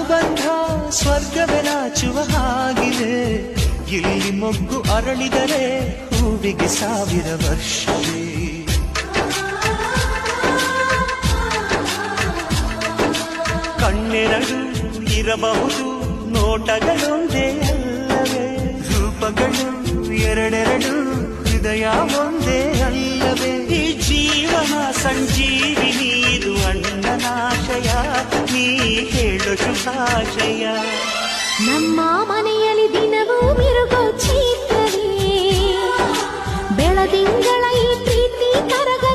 ಅನುಬಂಧ ಸ್ವರ್ಗವೇ ನಾಚುವ ಹಾಗಿದೆ. ಇಲ್ಲಿ ಮೊಗ್ಗು ಅರಳಿದರೆ ಹೂವಿಗೆ 1000 ವರ್ಷವೇ. ಕಣ್ಣೆರಡು ಇರಬಹುದು, ನೋಟಗಳೊಂದೇ ಅಲ್ಲವೇ? ರೂಪಗಳು ಎರಡೆರಡು, ಹೃದಯ ಒಂದೇ ಅಲ್ಲವೇ? ಈ ಜೀವನ ಸಂಜೀವಿನಿ, ಇದು ಅಣ್ಣನಾಶಯ, ನೀ ಹೇಳು ಶುಭಾಶಯ. ನಮ್ಮ ಮನೆಯಲ್ಲಿ ದಿನವೂ ಮಿರುಗೋ ಚೈತ್ರವೇ, ಬೆಳದಿಂಗಳ ಈ ಪ್ರೀತಿ ಕರಗ